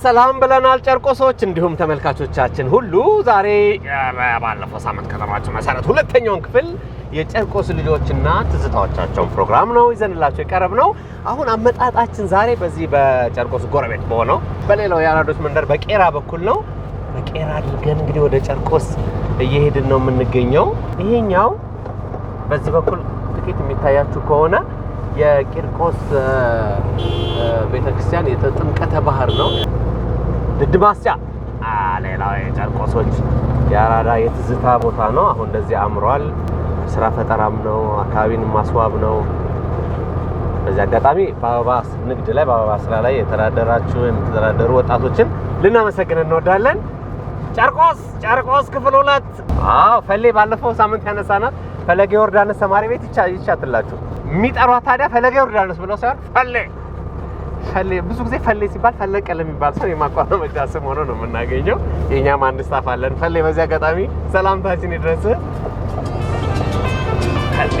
ሰላም ብለናል ጨርቆሶች እንዲሁም ተመልካቾቻችን ሁሉ ዛሬ ባለፈው ሳምንት ከተማችን መሰረት ሁለተኛውን ክፍል የጨርቆስ ልጆችና ትዝታዎቻቸው ፕሮግራም ነው ይዘንላችሁ የቀረብነው። አሁን አመጣጣችን ዛሬ በዚህ በጨርቆስ ጎረቤት በሆነው በሌላው የአራዶች መንደር በቄራ በኩል ነው። በቄራ አድርገን እንግዲህ ወደ ጨርቆስ እየሄድን ነው የምንገኘው። ይሄኛው በዚህ በኩል ጥቂት የሚታያችሁ ከሆነ የቂርቆስ ቤተክርስቲያን የጥምቀተ ባህር ነው። ድድማስያ ሌላው የጨርቆሶች የአራዳ የትዝታ ቦታ ነው። አሁን እንደዚህ አምሯል። ስራ ፈጠራም ነው፣ አካባቢን ማስዋብ ነው። በዚህ አጋጣሚ በአበባ ንግድ ላይ በአበባ ስራ ላይ የምትተዳደሩ ወጣቶችን ልናመሰግን እንወዳለን። ጨርቆስ ክፍል 2 ፈሌ ባለፈው ሳምንት ያነሳናት ፈለገ ዮርዳኖስ ተማሪ ቤት ይቻትላችሁ የሚጠሯት ታዲያ ፈለገ ዮርዳኖስ ብለው ሳይሆን ፈሌ ብዙ ጊዜ ፈሌ ሲባል ፈለቀ ለሚባል ሰው የማቋረጥ ስም ሆኖ ነው የምናገኘው። የኛም አንድ ስታፍ አለን ፈሌ። በዚህ አጋጣሚ ሰላምታችን ይድረስ ፈሌ።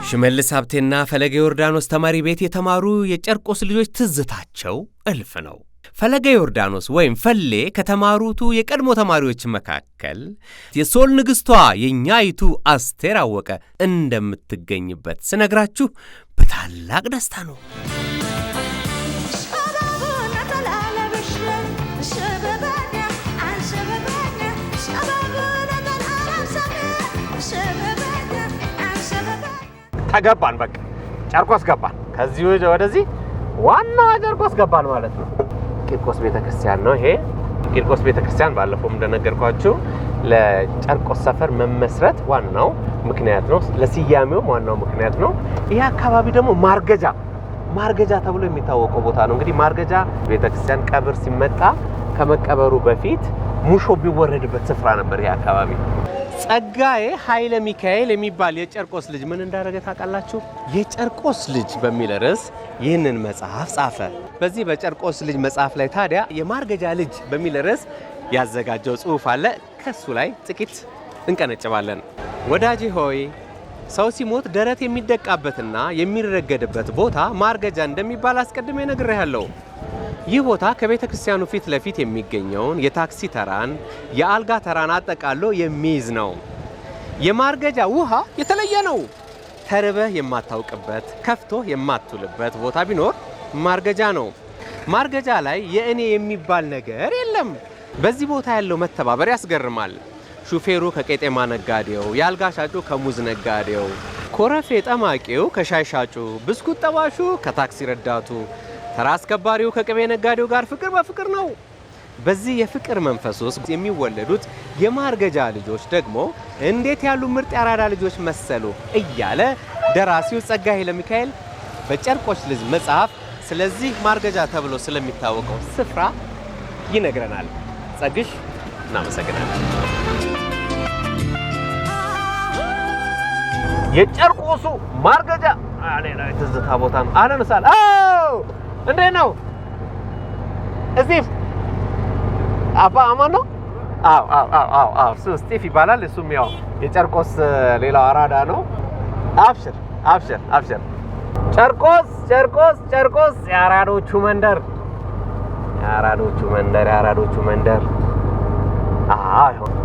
ሽመልስ ሀብቴና ፈለገ ዮርዳኖስ ተማሪ ቤት የተማሩ የጨርቆስ ልጆች ትዝታቸው እልፍ ነው። ፈለገ ዮርዳኖስ ወይም ፈሌ ከተማሩቱ የቀድሞ ተማሪዎች መካከል የሶል ንግስቷ የኛይቱ አስቴር አወቀ እንደምትገኝበት ስነግራችሁ በታላቅ ደስታ ነው። ተገባን፣ በቃ ጨርቆስ ገባን። ከዚህ ወደዚህ ዋናው ጨርቆስ ገባን ማለት ነው። ቂርቆስ ቤተክርስቲያን ነው ይሄ። ቂርቆስ ቤተክርስቲያን ባለፈው እንደነገርኳችሁ ለጨርቆስ ሰፈር መመስረት ዋናው ምክንያት ነው። ለስያሜውም ዋናው ምክንያት ነው። ይሄ አካባቢ ደግሞ ማርገጃ ተብሎ የሚታወቀው ቦታ ነው። እንግዲህ ማርገጃ ቤተክርስቲያን ቀብር ሲመጣ ከመቀበሩ በፊት ሙሾ ቢወረድበት ስፍራ ነበር ይሄ አካባቢ። ጸጋዬ ኃይለ ሚካኤል የሚባል የጨርቆስ ልጅ ምን እንዳደረገ ታውቃላችሁ? የጨርቆስ ልጅ በሚል ርዕስ ይህንን መጽሐፍ ጻፈ። በዚህ በጨርቆስ ልጅ መጽሐፍ ላይ ታዲያ የማርገጃ ልጅ በሚል ርዕስ ያዘጋጀው ጽሑፍ አለ። ከሱ ላይ ጥቂት እንቀነጭባለን። ወዳጄ ሆይ ሰው ሲሞት ደረት የሚደቃበትና የሚረገድበት ቦታ ማርገጃ እንደሚባል አስቀድሜ ነግሬሃለሁ። ይህ ቦታ ከቤተ ክርስቲያኑ ፊት ለፊት የሚገኘውን የታክሲ ተራን የአልጋ ተራን አጠቃሎ የሚይዝ ነው። የማርገጃ ውሃ የተለየ ነው። ተርበህ የማታውቅበት ከፍቶህ የማትውልበት ቦታ ቢኖር ማርገጃ ነው። ማርገጃ ላይ የእኔ የሚባል ነገር የለም። በዚህ ቦታ ያለው መተባበር ያስገርማል። ሹፌሩ ከቄጤማ ነጋዴው፣ የአልጋ ሻጩ ከሙዝ ነጋዴው፣ ኮረፌ ጠማቂው ከሻይ ሻጩ፣ ብስኩት ጠባሹ ከታክሲ ረዳቱ፣ ተራ አስከባሪው ከቅቤ ነጋዴው ጋር ፍቅር በፍቅር ነው። በዚህ የፍቅር መንፈስ ውስጥ የሚወለዱት የማርገጃ ልጆች ደግሞ እንዴት ያሉ ምርጥ የአራዳ ልጆች መሰሉ እያለ ደራሲው ጸጋዬ ለሚካኤል በጨርቆስ ልጅ መጽሐፍ ስለዚህ ማርገጃ ተብሎ ስለሚታወቀው ስፍራ ይነግረናል። ጸግሽ እናመሰግናለን። የጨርቆሱ ማርገጃ ሌላ ትዝታ ቦታ አለንሳል። እንዴት ነው እዚህ አባ አማን ነው? አዎ እሱ ስቲፍ ይባላል። እሱም ያው የጨርቆስ ሌላው አራዳ ነው። አብሽር ጨርቆስ የአራዶቹ መንደር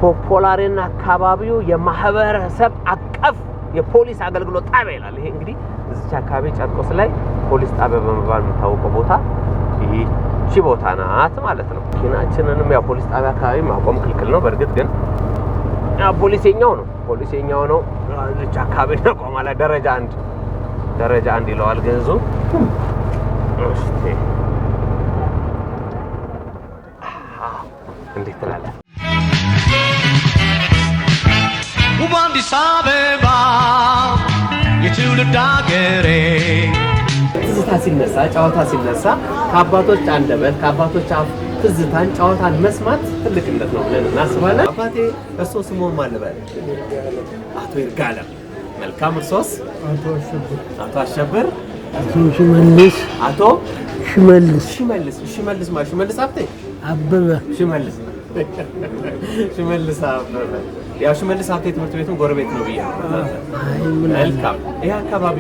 ፖፖላሪና አካባቢው የማህበረሰብ አቀፍ የፖሊስ አገልግሎት ጣቢያ ይላል። ይሄ እንግዲህ እዚህ አካባቢ ጨርቆስ ላይ ፖሊስ ጣቢያ በመባል የሚታወቀው ቦታ ይህቺ ቦታ ናት ማለት ነው። ኪናችንንም ያው ፖሊስ ጣቢያ አካባቢ ማቆም ክልክል ነው። በእርግጥ ግን ያው ፖሊሴኛው ነው። እዚህ አካባቢ ነው ቆማላ ደረጃ አንድ ይለዋል ገዙ። እስቲ እንዴት ትላለህ? አዲስ አበባ የትውልድ አገሬ ትዝታ ሲነሳ ጨዋታ ሲነሳ ከአባቶች አንደበት ከአባቶች አፍ ትዝታን ጨዋታን መስማት ትልቅነት ነው ብለን እናስባለን። አባቴ እርሶ ስሙ ማን ነበር? አቶ ይርጋለም። መልካም። እርሶስ? አቶ አሸብር። አቶ ሽመልስ። አቶ ሽመልስ ማለት ሽመልስ አበበ ሽመልስ አበበ። ያው ሽመልስ ሀብቴ ትምህርት ቤቱን ጎረቤት ነው ብያለሁ። መልካም። ይሄ አካባቢ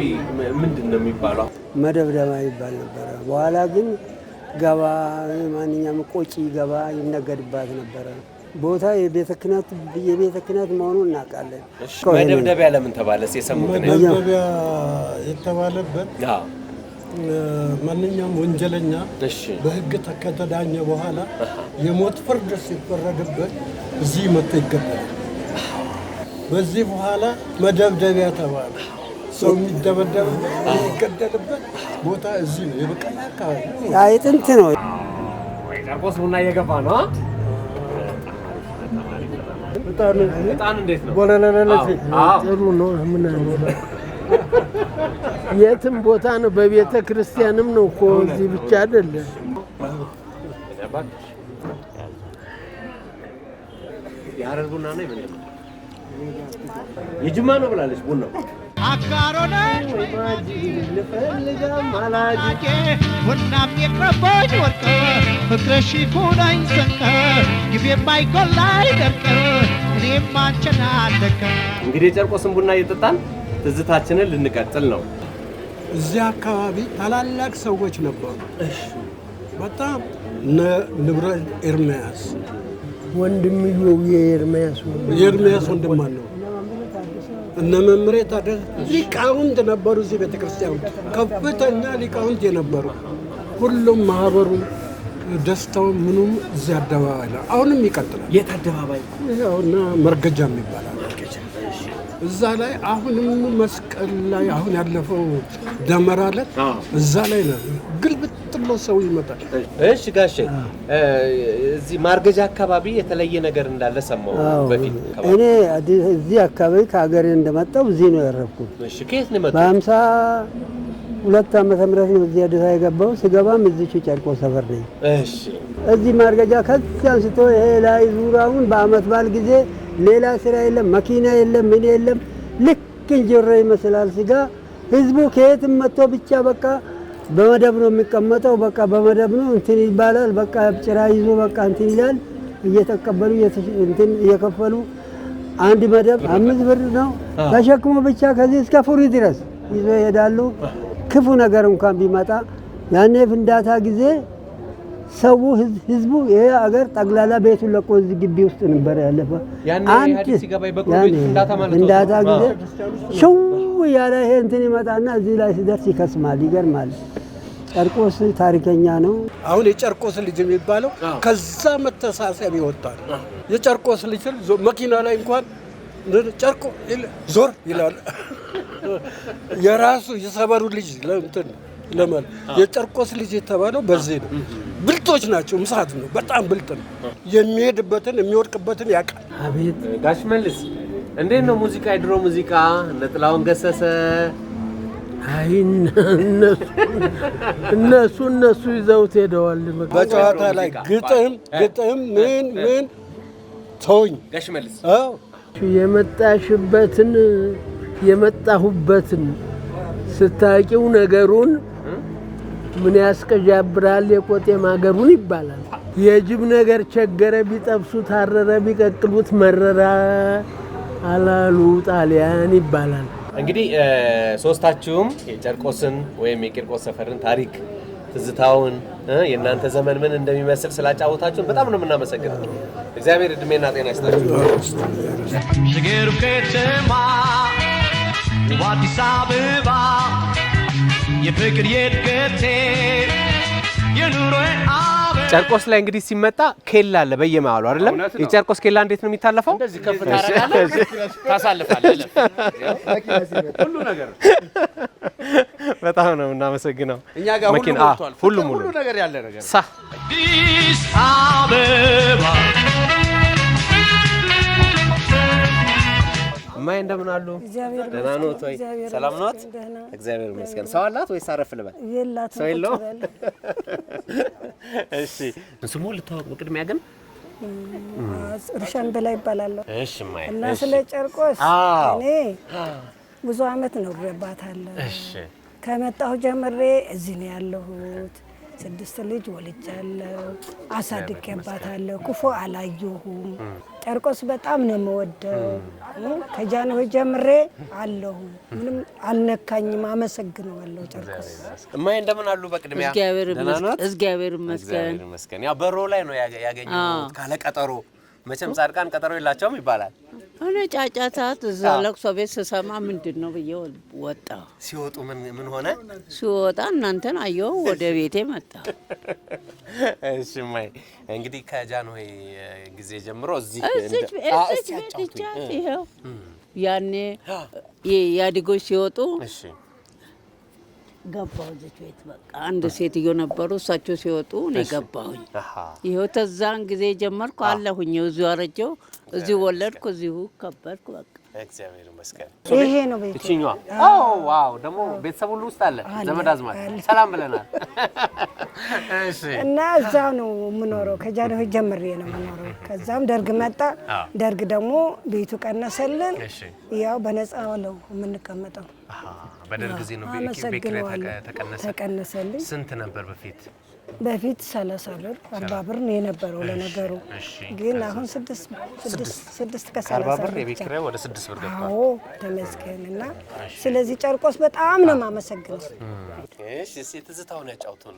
ምንድነው የሚባለው? መደብደባ ይባል ነበር። በኋላ ግን ገባ ማንኛውም ቆጪ ገባ ይነገድባት ነበር። ቦታ የቤተ ክህነት መሆኑን እናውቃለን። መደብደቢያ ለምን ተባለ? የሰሙት ነው መደብደቢያ የተባለበት ማንኛውም ወንጀለኛ በህግ ከተዳኘ በኋላ የሞት ፍርድ ሲፈረድበት እዚህ መጥቶ ይገደላል። በዚህ በኋላ መደብደቢያ ተባለ። ሰው የሚደበደብ የሚገደልበት ቦታ እዚህ ነው። የበቀላ አካባቢ አይ ጥንት ነው። ጨርቆስ ቡና እየገባ ነው። በጣም እንዴት ነው? ጥሩ ነው። ምን ነው የትም ቦታ ነው። በቤተ ክርስቲያንም ነው እኮ እዚህ ብቻ አይደለም። የሐረር ቡና ነው ይመጣል። የጅማ ነው ብላለች ቡናው። አካሮነ ማጂ ልፈልጋ ማላጂ ቡናም የቅረቦች ወርቅ ፍቅርሽ ኩናኝ ሰንቀ ግቤ ማይቆላይ ደርቀ እኔም አንቺን አለቀ። እንግዲህ ጨርቆስን ቡና እየጠጣን ትዝታችንን ልንቀጥል ነው። እዚህ አካባቢ ታላላቅ ሰዎች ነበሩ። በጣም ንብረት ኤርሚያስ ወንድምየው የኤርሚያስ ወንድም ነው። እነ መምሬ ታደሰ ሊቃውንት ነበሩ። እዚህ ቤተክርስቲያን ከፍተኛ ሊቃውንት የነበሩ ሁሉም ማህበሩ ደስታው ምኑም እዚህ አደባባይ ላይ አሁንም ይቀጥላል። የት አደባባይ? ይኸውና መርገጃ የሚባላል እዛ ላይ አሁንም መስቀል ላይ አሁን ያለፈው ደመራ ዕለት እዛ ላይ ነው ግልብጥ ብሎ ሰው ይመጣል። እሺ ጋሼ፣ እዚህ ማርገጃ አካባቢ የተለየ ነገር እንዳለ ሰማሁ በፊት። እኔ እዚህ አካባቢ ከሀገሬ እንደመጣሁ እዚህ ነው ያረፍኩት። እሺ፣ ከየት ነው የመጣው? በ52 ዓመተ ምህረት ነው እዚህ አዲስ አበባ የገባው። ስገባም እዚህ ጨርቆስ ሰፈር ነኝ። እሺ፣ እዚህ ማርገጃ ከዚህ አንስቶ ይሄ ላይ ዙሪያውን በአመት በዓል ጊዜ ሌላ ስራ የለም፣ መኪና የለም፣ ምን የለም። ልክ እንጀራ ይመስላል ስጋ። ህዝቡ ከየትም መጥቶ ብቻ በቃ በመደብ ነው የሚቀመጠው። በቃ በመደብ ነው እንትን ይባላል። በቃ ጭራ ይዞ በቃ እንትን ይላል። እየተቀበሉ እንትን እየከፈሉ አንድ መደብ 5 ብር ነው ተሸክሞ ብቻ ከዚህ እስከ ፉሪ ድረስ ይዞ ይሄዳሉ። ክፉ ነገር እንኳን ቢመጣ ያኔ ፍንዳታ ጊዜ ሰው ህዝቡ ይሄ አገር ጠቅላላ ቤቱን ለቆ እዚህ ግቢ ውስጥ ነበር ያለፈው። አንድ ሲገባይ በቆቤት ፍንዳታ ማለት ነው። ፍንዳታ ጊዜ ሹው ያለ ይሄ እንትን ይመጣና እዚህ ላይ ሲደርስ ይከስማል። ይገርማል። ጨርቆስ ታሪከኛ ነው። አሁን የጨርቆስ ልጅ የሚባለው ከዛ መተሳሰብ ይወጣል። የጨርቆስ ልጅ መኪና ላይ እንኳን ጨርቆ ዞር ይላል። የራሱ የሰበሩ ልጅ ለእንትን ለማል የጨርቆስ ልጅ የተባለው በዚህ ነው። ብልጦች ናቸው። ምሳት ነው። በጣም ብልጥ ነው። የሚሄድበትን የሚወድቅበትን ያውቃል። አቤት ጋሽ መልስ እንዴት ነው ሙዚቃ? የድሮ ሙዚቃ እነ ጥላሁን ገሰሰ አይ እነሱ ይዘውት ሄደዋል። በጨዋታ ላይ ግጥም ምን ተውኝ ጋሽ መልስ የመጣሁበትን ስታቂው ነገሩን ምን ያስቀዣብራል የቆጤም ሀገሩን ይባላል። የጅብ ነገር ቸገረ ቢጠብሱት ታረረ ቢቀቅሉት መረራ አላሉ ጣሊያን ይባላል። እንግዲህ ሶስታችሁም የጨርቆስን ወይም የቂርቆስ ሰፈርን ታሪክ ትዝታውን የእናንተ ዘመን ምን እንደሚመስል ስላጫወታችሁን በጣም ነው የምናመሰግነው። እግዚአብሔር እድሜና ጤና ይስጣችሁ። ሽገሩ ከተማ አዲስ አበባ የፍቅር የድገቴ የኑሮዬ አበባ ጨርቆስ ላይ እንግዲህ ሲመጣ ኬላ አለ በየመሃሉ አይደለም? የጨርቆስ ኬላ እንዴት ነው የሚታለፈው? እንደዚህ ከፍ ታረጋለህ ታሳልፋለህ ሁሉ ነገር በጣም ነው እናመሰግነው እኛ ጋር ሁሉ ነገር ያለ ነገር አዲስ አበባ ማይ እንደምን አሉ? ደህና ነው ወይ? ሰላም ነው? እግዚአብሔር ይመስገን። ሰው አላት ወይስ አረፍ ልበል? ሰው የለው? እሺ ስሙ ልታወቅ በቅድሚያ ግን እርሻን በላይ ይባላል። እሺ ማይ እና ስለ ጨርቆስ እኔ ብዙ አመት ነው ረባታለሁ። እሺ ከመጣሁ ጀምሬ እዚህ ነው ያለሁት። 6 ልጅ ወልጃለሁ፣ አሳድጌባታለሁ። ክፉ አላየሁም። ጨርቆስ በጣም ነው የምወደው። ከጃንሆይ ጀምሬ አለሁ፣ ምንም አልነካኝም። አመሰግነዋለሁ ጨርቆስ። እማዬ እንደምን አሉ? በቅድሚያ እግዚአብሔር ይመስገን። ያው በሮ ላይ ነው ያገኘሁት ካለ ቀጠሮ። መቼም ጻድቃን ቀጠሮ የላቸውም ይባላል። እኔ ጫጫታት እዛ ለቅሶ ቤት ስሰማ ምንድነው ብዬ ወጣ። ሲወጡ ምን ሆነ? ሲወጣ እናንተን አየሁ፣ ወደ ቤቴ መጣ። እሺ ማይ እንግዲህ ከጃንሆይ ጊዜ ጀምሮ እዚህ ቤት ይሄው ያኔ ያድጎች ሲወጡ እሺ ገባሁ እዚህ ቤት። በቃ አንድ ሴትዮ ነበሩ፣ እሳቸው ሲወጡ እኔ ገባሁኝ። ይሄው ተዛን ጊዜ ጀመርኩ አለሁኝ። እዚሁ አረጀው፣ እዚሁ ወለድኩ፣ እዚሁ ከበርኩ። በቃ እግዚአብሔር ይመስገን። ይሄ ነው ቤት እቺኛዋ። ዋው ደግሞ ቤተሰብ ሁሉ ውስጥ አለ፣ ዘመድ አዝማድ ሰላም ብለናል። እሺ እና እዛው ነው የምኖረው። ከጃንሆይ ጀምሬ ነው የምኖረው። ከዛም ደርግ መጣ። ደርግ ደግሞ ቤቱ ቀነሰልን። ያው በነፃ ነው የምንቀመጠው። በደርግ ጊዜ ነው ቤት ተቀነሰልኝ። ስንት ነበር በፊት? በፊት 30 ብር 40 ብር ነው የነበረው ለነገሩ። ግን አሁን 6 ከ30 ብር የቤት ኪራይ ወደ 6 ብር ገባ። አዎ ተመስገንና ስለዚህ ጨርቆስ በጣም ነው የማመሰግነው። እሺ ትዝታውን ያጫውቱን።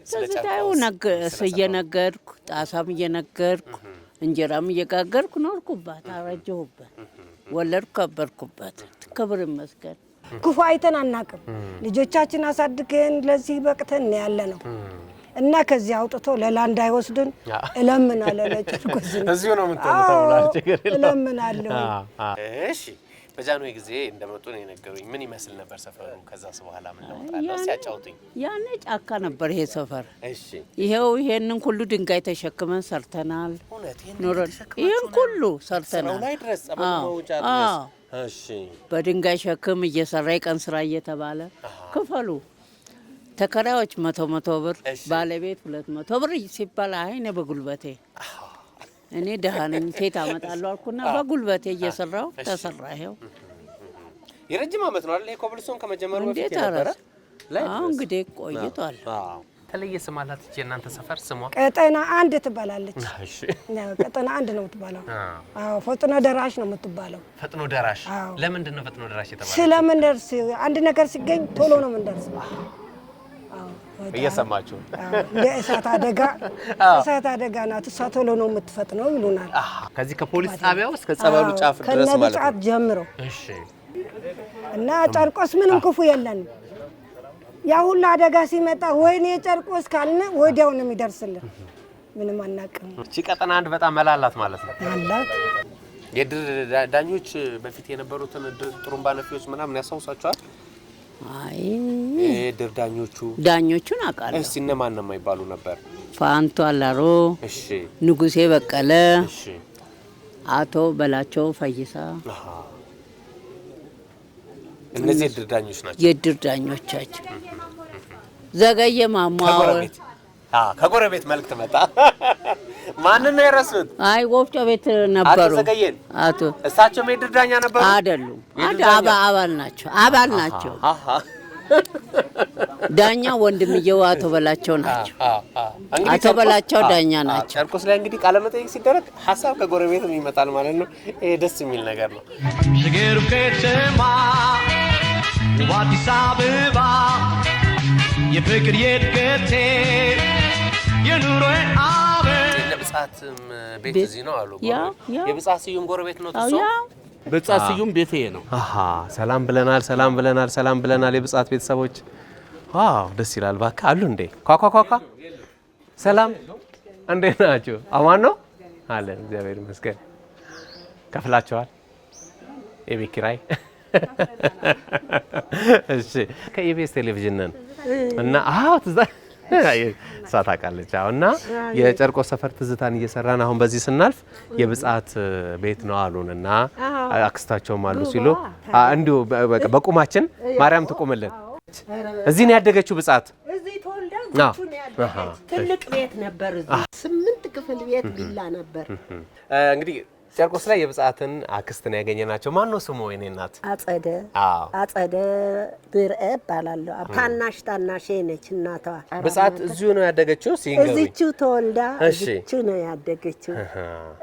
ትዝታው እየነገርኩ ጣሳም እየነገርኩ እንጀራም እየጋገርኩ ኖርኩባት፣ አረጀሁበት፣ ወለድኩ፣ ከበርኩበት። ክብር ይመስገን። ክፉ አይተን አናቅም። ልጆቻችን አሳድገን ለዚህ በቅተን ያለ ነው እና ከዚህ አውጥቶ ለላንዳ አይወስዱን እለምናለሁ። ለጨርቆስ እዚሁ ነው የምትተውላችሁ ነገር እለምናለሁ። እሺ በጃንሆይ ጊዜ እንደመጡ ነው የነገሩኝ። ምን ይመስል ነበር ሰፈሩ? ከዛስ በኋላ ምን ለውጣለው ሲያጫውቱኝ። ያኔ ጫካ ነበር ይሄ ሰፈር። እሺ ይሄው ይሄንን ሁሉ ድንጋይ ተሸክመን ሰርተናል። ይሄን ሁሉ ሰርተናል። ላይ ድረስ አበመውጫ ድረስ። እሺ በድንጋይ ሸክም እየሰራ የቀን ስራ እየተባለ ክፈሉ። ተከራዮች 100 ብር፣ ባለቤት 200 ብር ሲባል አይ እኔ በጉልበቴ እኔ ደሃ ነኝ ኬት አመጣለሁ አልኩና በጉልበቴ እየሰራው ተሰራ። ይሄው የረጅም አመት ነው አይደል? ኮብልስቶን ከመጀመሩ በፊት ነበር። አሁን እንግዲህ ቆይቷል። ተለየ ስም አላት እቺ እናንተ ሰፈር ስሟ? ቀጠና 1 ትባላለች። እሺ ቀጠና 1 ነው የምትባለው። አዎ ፈጥኖ ደራሽ ነው የምትባለው። ፈጥኖ ደራሽ። ለምንድን ነው ፈጥኖ ደራሽ የተባለው? ስለምንደርስ አንድ ነገር ሲገኝ ቶሎ ነው የምንደርስ። እየሰማችሁ የእሳት አደጋ ናት እሷ ቶሎ ነው የምትፈጥነው ይሉናል። ከዚህ ከፖሊስ ጣቢያው እስከ ጸበሉ ጫፍ ድረስ ማለት ነው። ከነዚህ ጀምሮ እሺ። እና ጨርቆስ ምንም ክፉ የለንም። ያ ሁሉ አደጋ ሲመጣ ወይኔ ጨርቆስ ካልን ወዲያው ነው የሚደርስልን። ምንም አናውቅም። እቺ ቀጠና 1 በጣም መላላት ማለት ነው አላት። የድር ዳኞች በፊት የነበሩትን ጥሩምባ ነፊዎች ምናምን ያሳውሳቸዋል? አይ የድር ዳኞቹን አውቃለሁ። እስቲ እነማን ነው የማይባሉ ነበር? ፋንቱ አላሮ፣ እሺ፣ ንጉሴ በቀለ፣ እሺ፣ አቶ በላቸው ፈይሳ። እነዚህ የድር ዳኞች ናቸው። የድር ዳኞቻችን ዘገየ ማሟው ከጎረቤት መልእክት መጣ። ማን ነው የረሱት? አይ ወፍጮ ቤት ነበሩ። አቶ እሳቸው የድር ዳኛ ነበሩ አይደሉም? አባል ናቸው። ዳኛ ወንድምየው አቶ በላቸው ናቸው። አቶ በላቸው ዳኛ ናቸው። ጨርቆስ ላይ እንግዲህ ቃለ መጠይቅ ሲደረግ ሀሳብ ከጎረቤትም ይመጣል ማለት ነው። ይሄ ደስ የሚል ነገር ነው። ሽገሩ ከተማ አዲስ አበባ የፍቅር የድገቴ የኑሮ አበባ የብጻትም ቤት እዚህ ነው አሉ። የብጻት ስዩም ጎረቤት ነው ተሶ ብጻት ስዩም ቤቴ ነው። ሰላም ብለናል የብጻት ቤተሰቦች። ዋው ደስ ይላል። ባካ አሉ እንዴ ኳኳኳኳ ሰላም እንዴት ናችሁ? አማን ነው አለን። እግዚአብሔር ይመስገን። ከፍላችኋል? የቤት ኪራይ? እሺ። ከኢቢኤስ ቴሌቪዥን ነን እና ሳታ ቃለች እና የጨርቆስ ሰፈር ትዝታን እየሰራን አሁን በዚህ ስናልፍ የብጻት ቤት ነው አሉንና አክስታቸውም አሉ ሲሉ እንዲሁ በቁማችን ማርያም ትቆምልን። እዚህ ነው ያደገችው ብጻት። እዚህ ተወልዳ እዚህ ነው ያደገች። ትልቅ ቤት ነበር። እዚህ 8 ክፍል ቤት ቢላ ነበር። እንግዲህ ጨርቆስ ላይ የብጻትን አክስትን ያገኘናቸው። ማን ነው ስሙ? የኔ እናት አጸደ ብርኤ ባላለው ታናሽ ነች እናቷ። ብጻት እዚሁ ነው ያደገችው? እዚሁ ተወልዳ እዚሁ ነው ያደገችው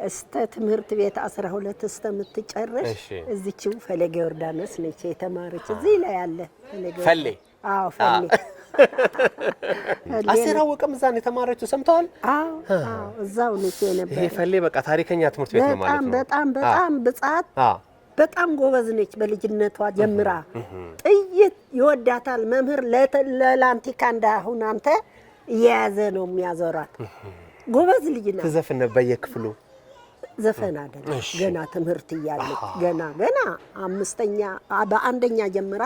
እስተ ትምህርት ቤት 12 እስከምትጨርስ እዚሁ ፈለገ ዮርዳኖስ ነች የተማረች። እዚህ ላይ ያለ ፈሌ ፈሌ አሰራወቀም እዛን የተማረችው ሰምተዋል? እዛው ነች የነበረ። ይሄ ፈሌ በቃ ታሪከኛ ትምህርት ቤት ነው ማለት ነው። በጣም ብጻት በጣም ጎበዝ ነች። በልጅነቷ ጀምራ ጥይት ይወዳታል መምህር። ለላንቲካ እንዳሁን አንተ እየያዘ ነው የሚያዞራት። ጎበዝ ልጅ ናት። ትዘፍን በየክፍሉ ዘፈን አይደለም ገና ትምህርት እያለች ገና አምስተኛ በአንደኛ ጀምራ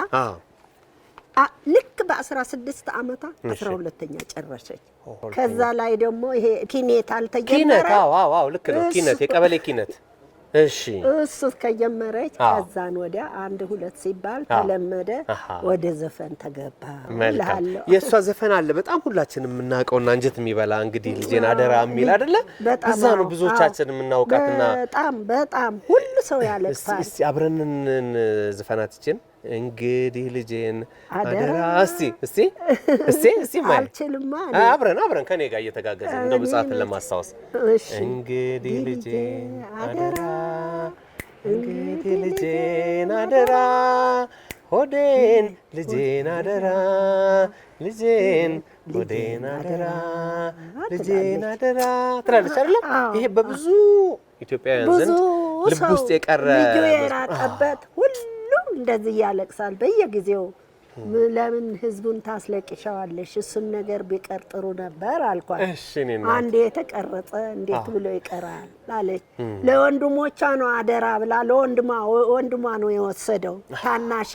ልክ በ16 ዓመቷ 12ኛ ጨረሰች። ከዛ ላይ ደግሞ ይሄ ኪነት አልተጀመረ። ልክ ነው ኪነት፣ የቀበሌ ኪነት። እሺ እሱ ከጀመረች ከዛን ወዲያ 1 2 ሲባል ተለመደ፣ ወደ ዘፈን ተገባ። የእሷ ዘፈን አለ በጣም ሁላችንም የምናውቀውና አንጀት የሚበላ እንግዲህ ልጄን አደራ የሚል አይደለ? እዛ ነው ብዙዎቻችን የምናውቃትና በጣም ሁሉ ሰው ያለቅሳል። እስቲ አብረን ዘፈናት ይችን እንግዲህ ልጄን አደራ እስቲ ማይ አልችልማ። አብረን ከኔ ጋር እየተጋገዘ እንደው ብጻትን ለማስታወስ እንግዲህ ልጄን አደራ እንግዲህ ልጄን አደራ ሆዴን ልጄን አደራ ልጄን ሆዴን አደራ ልጄን አደራ ትላለች አይደል? ይሄ በብዙ ኢትዮጵያውያን ዘንድ ልብ ውስጥ የቀረ ልጅ የራቀበት ሁሉ እንደዚህ ያለቅሳል በየጊዜው። ለምን ህዝቡን ታስለቅሻዋለሽ? እሱን ነገር ቢቀር ጥሩ ነበር አልኳት። አንዴ የተቀረጸ እንዴት ብሎ ይቀራል አለች። ለወንድሞቿ ነው አደራ ብላ ለወንድሟ ነው የወሰደው። ታናሻ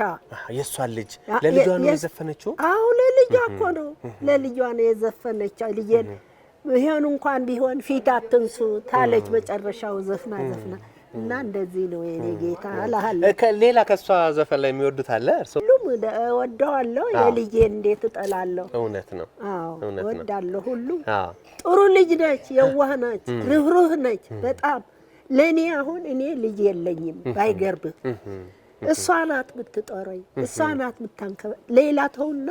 የሷ ልጅ ለልጇ ነው የዘፈነችው። ለልጇ እኮ ነው ለልጇ ነው የዘፈነችው። ልጄን ይሄን እንኳን ቢሆን ፊት አትንሱ ታለች። መጨረሻው ዘፍና እና እንደዚህ ነው የኔ ጌታ አላለ። ሌላ ከሷ ዘፈን ላይ የሚወዱት አለ? ሁሉም ወደዋለሁ። የልጄ እንዴት እጠላለሁ? እውነት ነው። ወዳለሁ ሁሉ። ጥሩ ልጅ ነች፣ የዋህ ነች፣ ርህሩህ ነች በጣም ለኔ። አሁን እኔ ልጅ የለኝም ባይገርብ እሷ ናት የምትጦረኝ፣ እሷ ናት የምታንከባ። ሌላ ተውና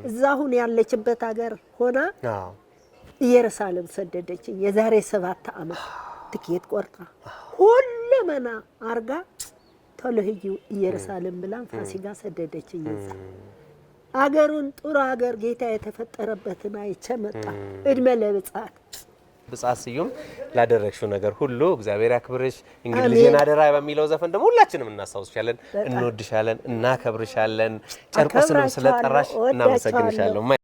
እዛ አሁን ያለችበት ሀገር ሆና ኢየሩሳሌም ሰደደችኝ የዛሬ 7 ዓመት ትኬት ቆርጣ ሁሉመና አርጋ ቶሎ ሂጂ ኢየሩሳሌም ብላ ፋሲካ ሰደደችኝ። እዛ አገሩን ጥሩ አገር ጌታ የተፈጠረበትን አይቼ መጣ። እድሜ ለብጻት። ብጻት ስዩም ላደረግሽው ነገር ሁሉ እግዚአብሔር ያክብርሽ። እንግዲህ ልጄን አደራ በሚለው ዘፈን ደግሞ ሁላችንም እናስታውስሻለን፣ እንወድሻለን፣ እናከብርሻለን። ጨርቆስንም ስለጠራሽ እናመሰግንሻለን።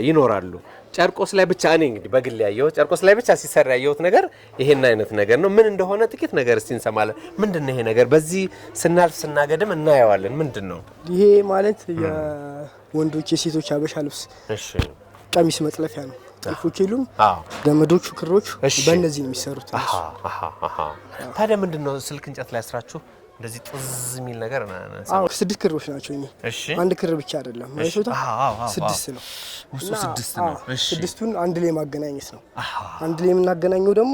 ይኖራሉ። ጨርቆስ ላይ ብቻ እኔ እንግዲህ በግል ያየሁት ጨርቆስ ላይ ብቻ ሲሰራ ያየሁት ነገር ይሄን አይነት ነገር ነው። ምን እንደሆነ ጥቂት ነገር እስቲ እንሰማለን። ምንድነው ይሄ ነገር? በዚህ ስናልፍ ስናገድም እናየዋለን። ምንድነው ይሄ? ማለት የወንዶች የሴቶች አበሻ ልብስ እሺ ቀሚስ መጥለፊያ ነው። ጥልፎች የሉም? ገመዶቹ ክሮቹ በእነዚህ ነው የሚሰሩት። ታዲያ ምንድነው ስልክ እንጨት ላይ አስራችሁ እንደዚህ ጥዝ የሚል ነገር ነው? አዎ 6 ክሮች ናቸው። እሺ አንድ ክር ብቻ አይደለም ማለት ነው። 6 ነው። ውስጡ 6 ነው። እሺ 6ቱን አንድ ላይ ማገናኘት ነው። አንድ ላይ የምናገናኘው ደግሞ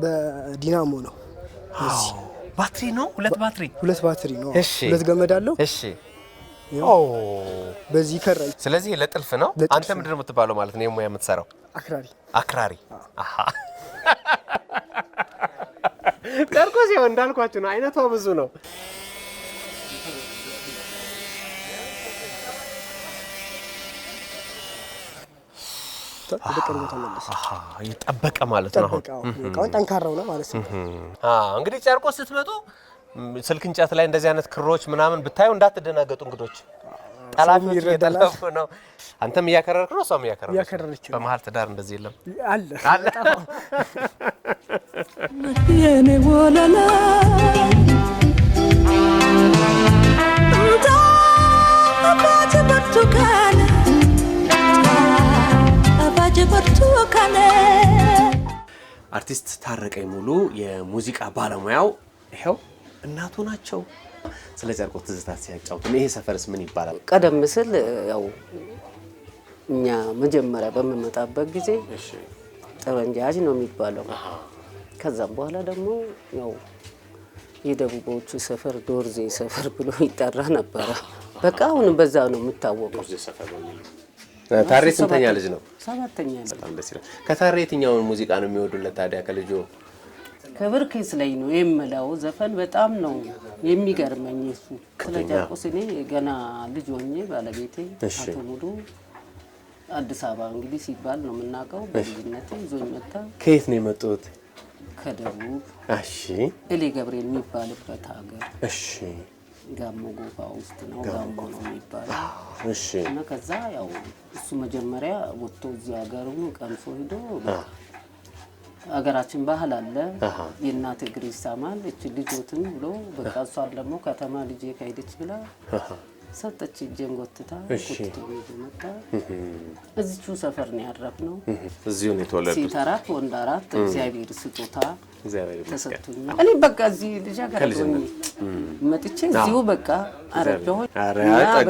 በዲናሞ ነው። እሺ ባትሪ ነው። ሁለት ባትሪ ነው። ሁለት ገመድ አለው። እሺ በዚህ ከራይ። ስለዚህ ለጥልፍ ነው። አንተ ምንድነው የምትባለው ማለት ነው? የሙያ የምትሰራው አክራሪ። ጨርቆስ ያው እንዳልኳችሁ ነው። አይነቷ ብዙ ነው። የጠበቀ ማለት ነው። አሁን ጠንካራው ነው ማለት ነው። እንግዲህ ጨርቆስ ስትመጡ ስልክ እንጨት ላይ እንደዚህ አይነት ክሮች ምናምን ብታዩ እንዳትደናገጡ እንግዶች። ጠላፊዎች እየጠለፉ ነው። አንተም እያከረርክ ነው፣ እሷም እያከረረች። በመሀል ትዳር እንደዚህ የለም አለ። የኔ ወለላ አርቲስት ታረቀኝ ሙሉ የሙዚቃ ባለሙያው ይሄው እናቱ ናቸው። ስለ ጨርቆስ ትዝታ ሲያጫውቱ ይሄ ሰፈርስ ምን ይባላል? ቀደም ሲል ያው እኛ መጀመሪያ በመመጣበት ጊዜ ጠበንጃጅ ነው የሚባለው። ከዛም በኋላ ደግሞ ያው የደቡቦቹ ሰፈር ዶርዜ ሰፈር ብሎ ይጠራ ነበር። በቃ አሁን በዛ ነው የምታወቀው። ዶርዜ ሰፈር ነው። ታሬ ስንተኛ ልጅ ነው? 7ኛ። በጣም ደስ ይላል። ከታሬ የትኛውን ሙዚቃ ነው የሚወዱለት ታዲያ ከልጆ? ከብርክስ ላይ ነው የምለው ዘፈን በጣም ነው የሚገርመኝ እሱ። ስለ ጨርቆስ እኔ ገና ልጅ ሆኜ ባለቤቴ አቶ ሙሉ አዲስ አበባ እንግዲህ ሲባል ነው የምናውቀው። በልጅነቴ ይዞኝ መጣ። ከየት ነው የመጡት? ከደቡብ። እሺ። ኤሌ ገብርኤል የሚባልበት ሀገር። እሺ። ጋሞ ጎፋ ውስጥ ነው። ጋሞ ነው የሚባለው። እሺ። እና ከዛ ያው እሱ መጀመሪያ ወጥቶ እዚህ ሀገሩን ቀምሶ ሄዶ ሀገራችን ባህል አለ የእናት እግር ይሳማል እቺ ልጆትን ብሎ በቃ እሷን ደግሞ ከተማ ልጄ ከሄደች ብላ ሰጠች። እጄን ጎትታ ቁጥቶ መጣ። እዚሁ ሰፈር ነው ያረፍነው። እዚሁ ነው የተወለዱት። ሴት 4 ወንድ 4 እግዚአብሔር ስጦታ ተሰጥቶኛል። እኔ በቃ እዚህ ልጅ አገረኝ መጥቼ እዚሁ በቃ አረጀሁ።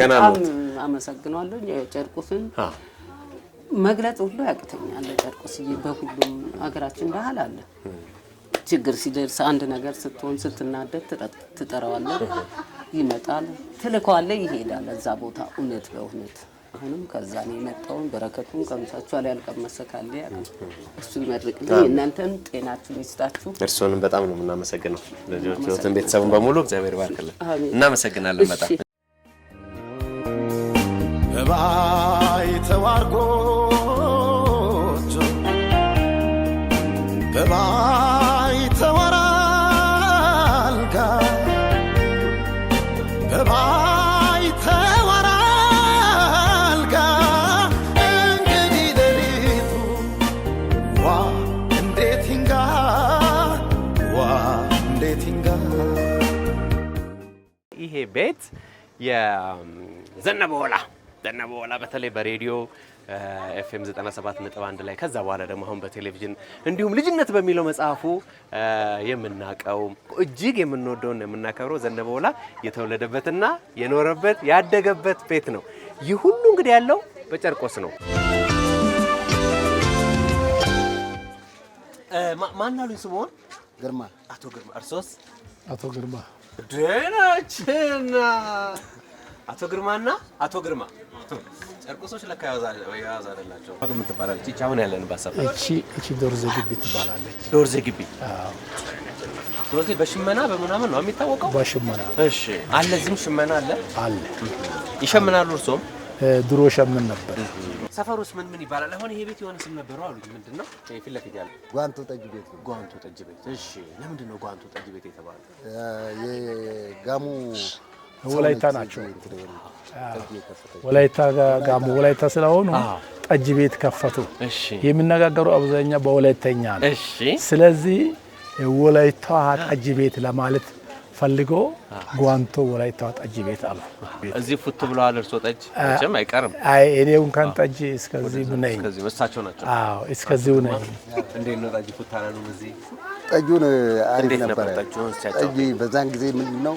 በጣም አመሰግናለሁ። ጨርቆስን መግለጽ ሁሉ ያቅተኛል። ጨርቆስዬ በሁሉም ሀገራችን ባህል አለ። ችግር ሲደርስ አንድ ነገር ስትሆን ስትናደድ ትጠራዋለህ፣ ይመጣል፣ ትልከዋለህ፣ ይሄዳል እዛ ቦታ። እውነት በእውነት አሁንም ከዛ ነው የመጣውን በረከቱን ቀምሳችኋል። ያልቀመሰ ካለ እሱ ይመርቅልኝ። እናንተን ጤናችሁን ይስጣችሁ። እርሶንም በጣም ነው የምናመሰግነው። ልጆቹን ቤተሰቡን በሙሉ እግዚአብሔር ይባርክልን። እናመሰግናለን በጣም በባይ ተዋርጎ በባይ ተዋራልጋ በባይ ተዋራልጋ እንግዲህ ሌሊቱ ዋ እንዴት ይንጋ ዋ እንዴት ይንጋ። ይሄ ቤት የዘነበ ወላ በተለይ በሬዲዮ ኤፍኤም 97.1 ላይ ከዛ በኋላ ደግሞ አሁን በቴሌቪዥን እንዲሁም ልጅነት በሚለው መጽሐፉ የምናቀው እጅግ የምንወደውና የምናከብረው ዘነበ ወላ የተወለደበትና የኖረበት ያደገበት ቤት ነው። ይህ ሁሉ እንግዲህ ያለው በጨርቆስ ነው። ማን አሉኝ ስሞን? ግርማ። አቶ ግርማ። እርሶስ? አቶ ግርማ። ደናችና አቶ ግርማና አቶ ግርማ ጨርቆሶች ለካ ያዝ አይደላቸው። ምን ትባላለች እቺ አሁን ያለንባት ሰፈር? እቺ ዶርዜ ግቢ ትባላለች። ዶርዜ ግቢ። አዎ። ዶርዜ በሽመና በምናምን ነው የሚታወቀው? በሽመና። እሺ። አለ እዚህም ሽመና አለ? አለ። ይሸምናሉ? እርሶም? ድሮ ሸምን ነበር። ሰፈሩስ ምን ይባላል? አሁን ይሄ ቤት የሆነ ስም ነበረው አሉኝ። ምንድነው? ፊት ለፊት ያለው ጓንቱ ጠጅ ቤት ነው። ጓንቱ ጠጅ ቤት። እሺ። ለምንድን ነው ጓንቱ ጠጅ ቤት የተባለው? የጋሙ ወላይታ ናቸው። ወላይታ ጋሞ ወላይታ ስለሆኑ ጠጅ ቤት ከፈቱ። የሚነጋገሩ አብዛኛው በወላይተኛ ነው። ስለዚህ ወላይታ ጠጅ ቤት ለማለት ፈልጎ ጓንቶ ወላይታ ጠጅ ቤት አሉ። እዚህ ፉት ብለዋል። እርሶ ጠጅ መቼም አይቀርም። አይ እኔው እንኳን ጠጅ እስከዚህ ነኝ። እስከዚህ መሳቸው ናቸው። አዎ እስከዚሁ ነኝ። እንዴት ነው ጠጅ ፉት አላሉ? እዚህ ጠጁን አሪፍ ነበር። ጠጅ በዛን ጊዜ ምንድነው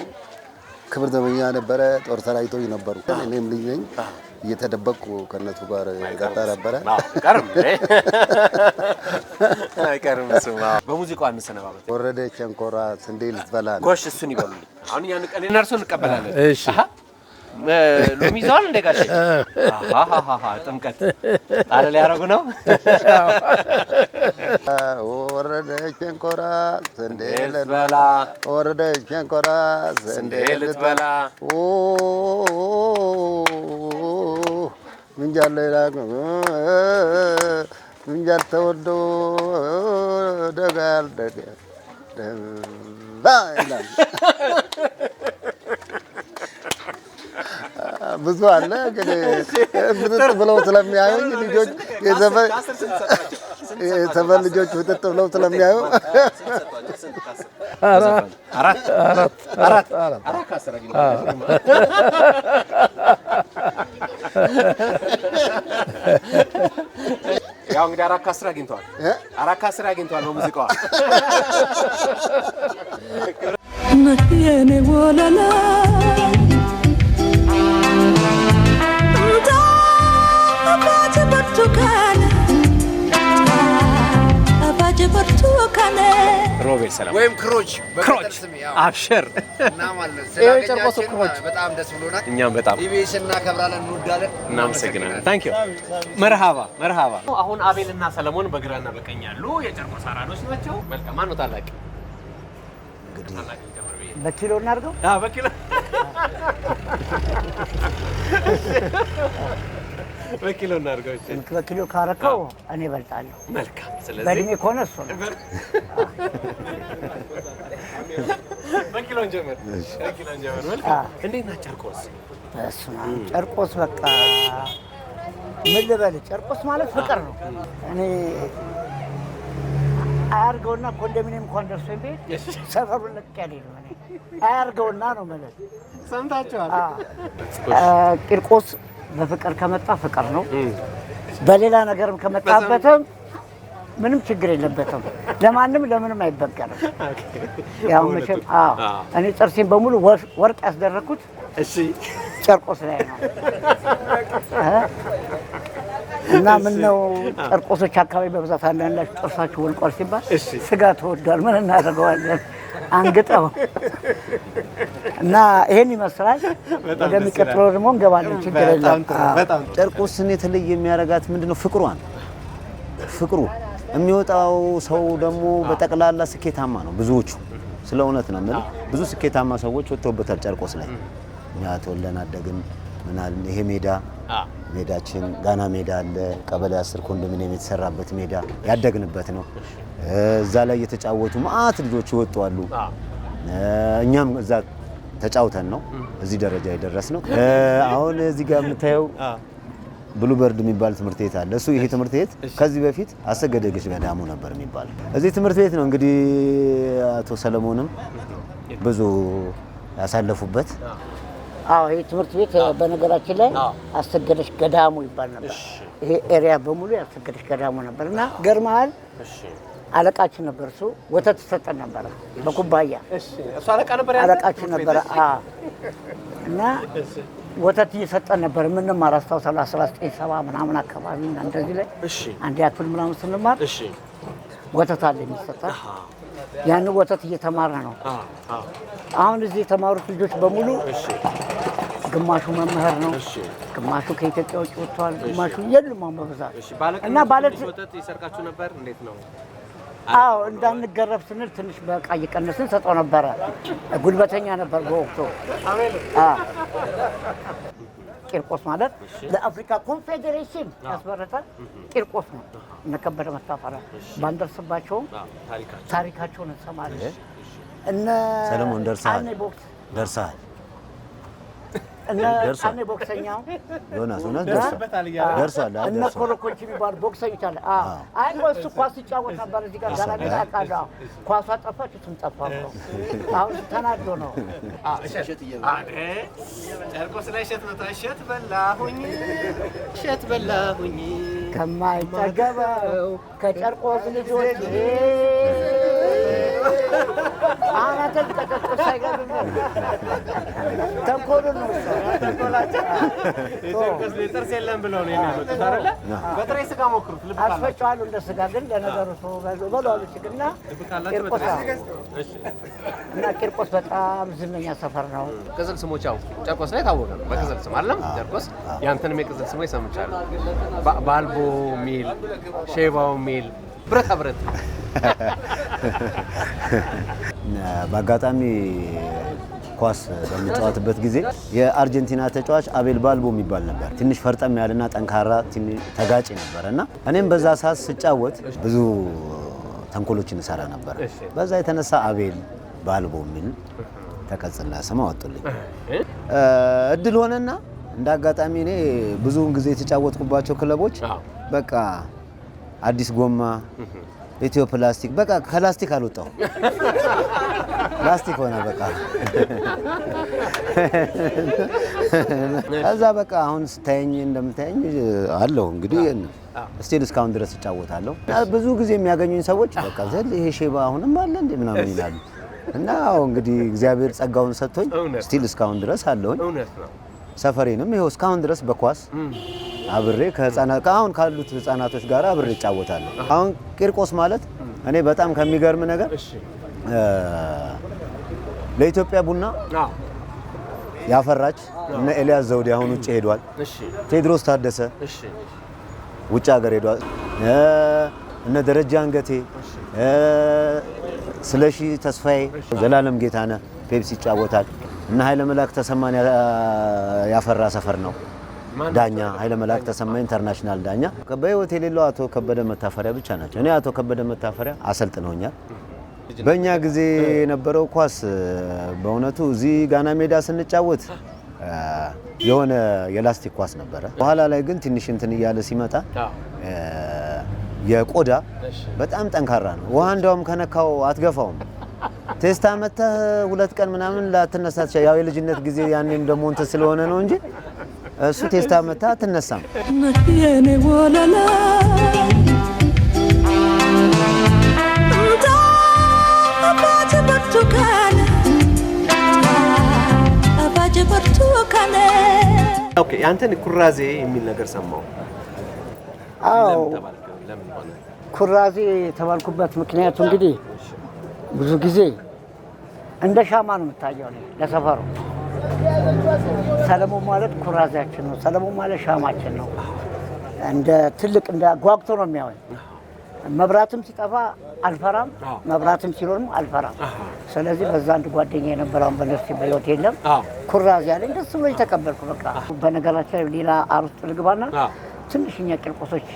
ክብር ዘበኛ ነበረ። ጦር ሰራዊቶች ነበሩ። እኔም ልጅ ነኝ። እየተደበቁ ከነሱ ጋር ጋጣ ነበረ። አይቀርም ስማ። በሙዚቃው አንሰነባበት። ወረደ ቸንኮራ ስንዴ ልትበላ ጎሽ እሱን ይበሉልኝ። አሁን ያን ቀን እነርሱ እንቀበላለን። እሺ ሎሚ ይዘዋል እንደ ጋሼ? ጥምቀት ጣለ ሊያደርጉ ነው። ወረደ ቸንኮራ ስንዴ ልትበላ፣ ወረደ ቸንኮራ ስንዴ ልትበላ፣ ምንጃር ሌላ ምንጃር ተወልዶ ደጋል ደጋል ይላል። ብዙ አለ ግን ፍጥጥ ብለው ስለሚያዩኝ ልጆች የዘመን ልጆች ፍጥጥ ብለው ስለሚያዩ አራት ያው እንግዲህ 4 ከ10 አግኝተዋል። 4 ከ10 አግኝተዋል በሙዚቃዋ። የኔ ወለላ ሮቤል ሰላም ወይም ክሮች ክሮች አብሽር እና ማለት ስለጨርቆስ ክሮች በጣም ደስ ብሎናል። እኛም በጣም ኢቢኤስ እናከብራለን፣ እንወዳለን፣ እናመሰግናለን። ታንክ ዩ መርሃባ መርሃባ። አሁን አቤልና ሰለሞን በግራና በቀኝ ያሉ የጨርቆስ አራዶች ናቸው። መልካም ማን ነው ታላቅ? በኪሎ እናድርገው። አዎ በኪሎ በኪሎ እናድርገው። በኪሎ ካረከው እኔ እበልጣለሁ። መልካም። ስለዚህ በእድሜ ከሆነ እሱ ነው። በኪሎ እንጀምር። በኪሎ እንጀምር። መልካም። እንዴት ናት ጨርቆስ? እሱ ነው ጨርቆስ። በቃ ምን ልበል፣ ጨርቆስ ማለት ፍቅር ነው። እኔ አያርገውና ኮንዶሚኒየም እንኳን ደርሶኝ ቤት ሰፈሩን ለቅ ያለ ነው። እኔ አያርገውና ነው ማለት ሰምታችኋል። ቂርቆስ በፍቅር ከመጣ ፍቅር ነው። በሌላ ነገርም ከመጣበትም ምንም ችግር የለበትም። ለማንም ለምንም አይበገርም። ያው መቼም እኔ ጥርሴን በሙሉ ወርቅ ያስደረኩት ጨርቆስ ላይ ነው እና ምን ነው ጨርቆሶች አካባቢ በብዛት አንዳንዳችሁ ጥርሳችሁ ወልቋል ሲባል ስጋ ተወዷል፣ ምን እናደርገዋለን አንግጠው እና ይሄን ይመስላል። ወደሚቀጥለው ደግሞ እንገባለን። ችግር የለም። ጨርቆስን የተለየ የሚያደርጋት ምንድነው? ፍቅሯን ፍቅሩ የሚወጣው ሰው ደግሞ በጠቅላላ ስኬታማ ነው። ብዙዎቹ ስለ እውነት ነው የምልህ፣ ብዙ ስኬታማ ሰዎች ወጥተውበታል ጨርቆስ ላይ። እኛ ተወልደን አደግን ምናል። ይሄ ሜዳችን ጋና ሜዳ አለ። ቀበሌ 10 ኮንዶሚኒየም የተሰራበት ሜዳ ያደግንበት ነው። እዛ ላይ የተጫወቱ ማአት ልጆች ይወጡ አሉ። እኛም እዛ ተጫውተን ነው እዚህ ደረጃ የደረስነው። አሁን እዚህ ጋር የምታየው ብሉበርድ የሚባል ትምህርት ቤት አለ። እሱ ይሄ ትምህርት ቤት ከዚህ በፊት አሰገደገች ገዳሙ ነበር የሚባለው። እዚህ ትምህርት ቤት ነው እንግዲህ አቶ ሰለሞንም ብዙ ያሳለፉበት። አዎ ይሄ ትምህርት ቤት በነገራችን ላይ አሰገደች ገዳሙ ይባል ነበር። ይሄ ኤሪያ በሙሉ ያሰገደች ገዳሙ ነበርና ገርማል። አለቃችን ነበር እሱ። ወተት ሰጠን ነበር በኩባያ። እሱ አለቃ ነበር አለቃችን ነበር። እና ወተት እየሰጠን ነበር። ምንም አላስታውሳለሁ 1970 ምናምን አካባቢ እና እንደዚህ ላይ አንድ ያክል ምናምን ስንማር ወተት አለ የሚሰጠን። ያን ወተት እየተማረ ነው። አሁን እዚህ የተማሩት ልጆች በሙሉ ግማሹ መምህር ነው፣ ግማሹ ከኢትዮጵያ ውጭ ወጥቷል፣ ግማሹ የሉም በብዛት እና ባለት ወተት ይሰርቃችሁ ነበር። እንዴት ነው? አዎ እንዳንገረፍ ስንል ትንሽ በቃ እየቀነስን ሰጠው ነበረ። ጉልበተኛ ነበር በወቅቱ። ቂርቆስ ማለት ለአፍሪካ ኮንፌዴሬሽን ያስመረጠ ቂርቆስ ነው። እነከበደ መታፈሪያ ባንደርስባቸውም ታሪካቸውን እንሰማለን። እነ ሰለሞን ደርሰሃል። ቃኔ ቦክሰኛው ዮናስ ደርሷል። እነ ኮረኮንች የሚባሉ ቦክሰኞች አለ። አይ እሱ ኳስ ሲጫወት ነበር እዚህ ጋር ጋራ ላይ አቃዳ ኳሷ ጠፋች፣ እሱም ጠፋ። አሁን ተናዶ ነው። ጨርቆስ ላይ እሸት ነው። እሸት በላሁኝ ከማይጠገበው ከጨርቆስ ልጆች አናተን ተቀጥቅጥ ሳይገርም ተንኮሉ ነው። የጨርቆስ ጥርስ የለም ብለው ነው የሚያመጡት አይደለ? በጥሬ ስጋ ሞክሩት። ልብ ካላችሁ አስፈጫዋለሁ እንደ ስጋ ግን ለነገሩ ሰው በሏል ችግርና ቂርቆስ በጣም ዝነኛ ሰፈር ነው። ቅጽል ስሞች ያው ጨርቆስ ላይ ታወቀ ነው በቅጽል ስም አይደለም? ጨርቆስ ያንተንም የቅጽል ስሞች ሰምቻለሁ። ባልቦ ሚል፣ ሼባው ሚል፣ ብረታ ብረት በአጋጣሚ ኳስ በሚጫወትበት ጊዜ የአርጀንቲና ተጫዋች አቤል ባልቦ የሚባል ነበር። ትንሽ ፈርጠም ያለና ጠንካራ ተጋጭ ነበርና እኔም በዛ ሰዓት ስጫወት ብዙ ተንኮሎችን እሰራ ነበር። በዛ የተነሳ አቤል ባልቦ የሚል ተቀጽላ ስም አወጡልኝ። እድል ሆነና እንደ አጋጣሚ እኔ ብዙውን ጊዜ የተጫወትኩባቸው ክለቦች በቃ አዲስ ጎማ፣ ኢትዮ ፕላስቲክ በቃ ከላስቲክ አልወጣው ላስቲክ ሆነ በቃ። ከዛ በቃ አሁን ስታየኝ እንደምታየኝ አለሁ እንግዲህ ስቲል እስካሁን ድረስ እጫወታለሁ። ብዙ ጊዜ የሚያገኙኝ ሰዎች በቃ ዘል ይሄ ሼባ አሁንም አለ እንዴ ምናምን ይላሉ። እና እንግዲህ እግዚአብሔር ጸጋውን ሰጥቶኝ ስቲል እስካሁን ድረስ አለሁኝ። ሰፈሬንም ይኸው እስካሁን ድረስ በኳስ አብሬ ከህፃናት አሁን ካሉት ህፃናቶች ጋር አብሬ እጫወታለሁ። አሁን ቂርቆስ ማለት እኔ በጣም ከሚገርም ነገር ለኢትዮጵያ ቡና ያፈራች እነ ኤልያስ ዘውዴ አሁን ውጭ ሄዷል። ቴድሮስ ታደሰ ውጭ ሀገር ሄዷል። እነ ደረጃ አንገቴ፣ ስለሺ ተስፋዬ፣ ዘላለም ጌታነህ ፔፕሲ ይጫወታል። እና ኃይለ መላክ ተሰማን ያፈራ ሰፈር ነው። ዳኛ ኃይለ መላክ ተሰማ ኢንተርናሽናል ዳኛ። በህይወት የሌለው አቶ ከበደ መታፈሪያ ብቻ ናቸው። እኔ አቶ ከበደ መታፈሪያ አሰልጥነውኛል። በእኛ ጊዜ የነበረው ኳስ በእውነቱ እዚህ ጋና ሜዳ ስንጫወት የሆነ የላስቲክ ኳስ ነበረ። በኋላ ላይ ግን ትንሽ እንትን እያለ ሲመጣ የቆዳ በጣም ጠንካራ ነው። ውሃ እንደውም ከነካው አትገፋውም። ቴስታ መተህ 2 ቀን ምናምን ላትነሳ ትችላለህ። ያው የልጅነት ጊዜ ያኔም ደግሞ እንትን ስለሆነ ነው እንጂ እሱ ቴስታ መተህ አትነሳም። የኔ ወለላ ኦኬ አንተን ኩራዜ የሚል ነገር ሰማው። አዎ ኩራዜ የተባልኩበት ምክንያቱ እንግዲህ ብዙ ጊዜ እንደ ሻማ ነው የምታየው ለሰፈሩ። ሰለሞን ማለት ኩራዜያችን ነው። ሰለሞን ማለት ሻማችን ነው። እንደ ትልቅ እንደ ጓጉቶ ነው የሚያወኝ። መብራትም ሲጠፋ አልፈራም፣ መብራትም ሲኖርም አልፈራም። ስለዚህ በዛ አንድ ጓደኛ የነበረውን በነፍሴ በህይወት የለም ኩራዜ ያለኝ ደስ ብሎ የተቀበልኩ በቃ። በነገራችን ሌላ አርስጥ ልግባና ትንሽኛ ቂርቆሶች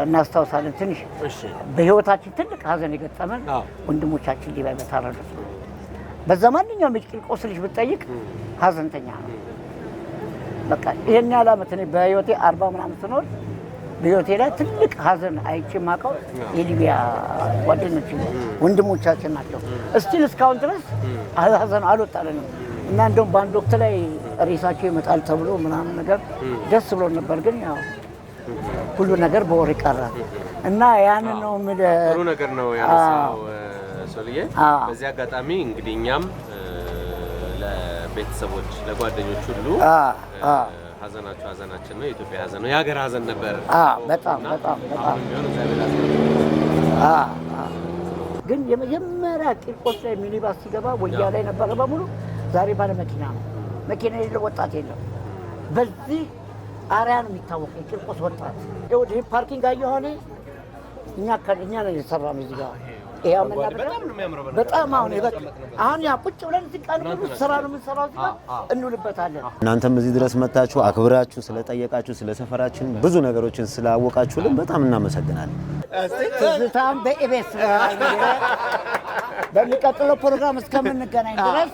እናስታውሳለን። ትንሽ በህይወታችን ትልቅ ሀዘን የገጠመን ወንድሞቻችን ሊባይ በታረዱት ነው። በዛ ማንኛውም የቂርቆስ ልጅ ብትጠይቅ ሀዘንተኛ ነው። በቃ ይሄን ያህል ዓመት እኔ በህይወቴ 40 ምናምን ስኖር በህይወቴ ላይ ትልቅ ሀዘን አይቼ የማውቀው የሊቢያ ጓደኞች ወንድሞቻችን ናቸው። እስቲል እስካሁን ድረስ ሀዘን አልወጣልንም እና እንደውም በአንድ ወቅት ላይ ሬሳቸው ይመጣል ተብሎ ምናምን ነገር ደስ ብሎ ነበር። ግን ያው ሁሉ ነገር በወሬ ቀረ እና ያንን ነው ጥሩ ነገር ነው ያነሳው ሶልዬ። በዚህ አጋጣሚ እንግዲህ እኛም ለቤተሰቦች ለጓደኞች ሁሉ ሀዘናቸው ሀዘናችን ነው። የኢትዮጵያ ሀዘን ነው። የሀገር ሀዘን ነበር። በጣም ግን የመጀመሪያ ቂርቆስ ላይ ሚኒባስ ሲገባ ወያ ላይ ነበረ በሙሉ። ዛሬ ባለ መኪና ነው። መኪና የሌለው ወጣት የለም። በዚህ አሪያ ነው የሚታወቀው የቂርቆስ ወጣት። ይሄ ፓርኪንግ አየሆነ እኛ ነው የሰራነው እዚህ ጋር ይሄው በጣም አሁን ያ ቁጭ ብለን እዚህ ቀን ሙሉ ስራ ነው የምንሰራው እዚህ ጋር እንውልበታለን። እናንተም እዚህ ድረስ መጣችሁ አክብራችሁ ስለጠየቃችሁ ስለ ሰፈራችን ብዙ ነገሮችን ስላወቃችሁልን በጣም እናመሰግናለን። ትዝታም በኢቢኤስ በሚቀጥለው ፕሮግራም እስከምንገናኝ ድረስ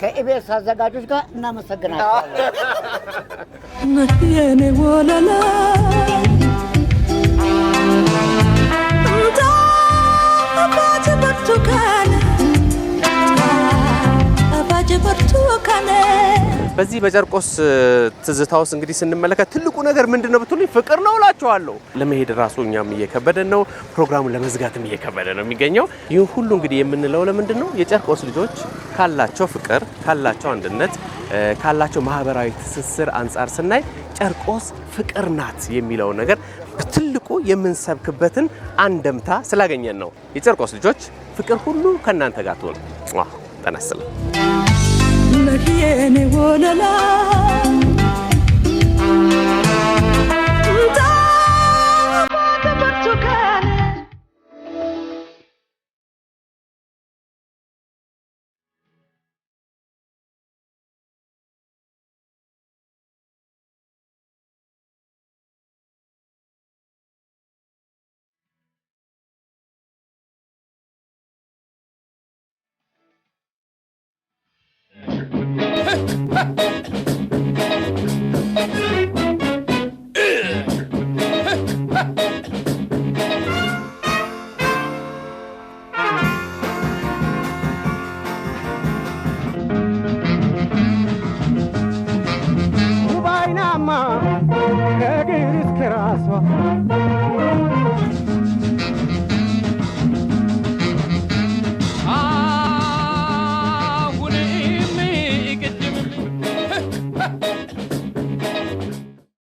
ከኢቢኤስ አዘጋጆች ጋር እናመሰግናችኋለን። የኔ ወለላ በዚህ በጨርቆስ ትዝታውስ እንግዲህ ስንመለከት ትልቁ ነገር ምንድነው ብትሉኝ ፍቅር ነው እላችኋለሁ። ለመሄድ ራሱ እኛም እየከበደን ነው፣ ፕሮግራሙን ለመዝጋትም እየከበደ ነው የሚገኘው። ይህ ሁሉ እንግዲህ የምንለው ለምንድነው የጨርቆስ ልጆች ካላቸው ፍቅር፣ ካላቸው አንድነት፣ ካላቸው ማህበራዊ ትስስር አንጻር ስናይ ጨርቆስ ፍቅር ናት የሚለው ነገር በትልቁ የምንሰብክበትን አንደምታ ስላገኘን ነው። የጨርቆስ ልጆች ፍቅር ሁሉ ከናንተ ጋር ትሆን። ተነስል የኔ ወለላ ውባይናማ ከእግር እስከ ራሷ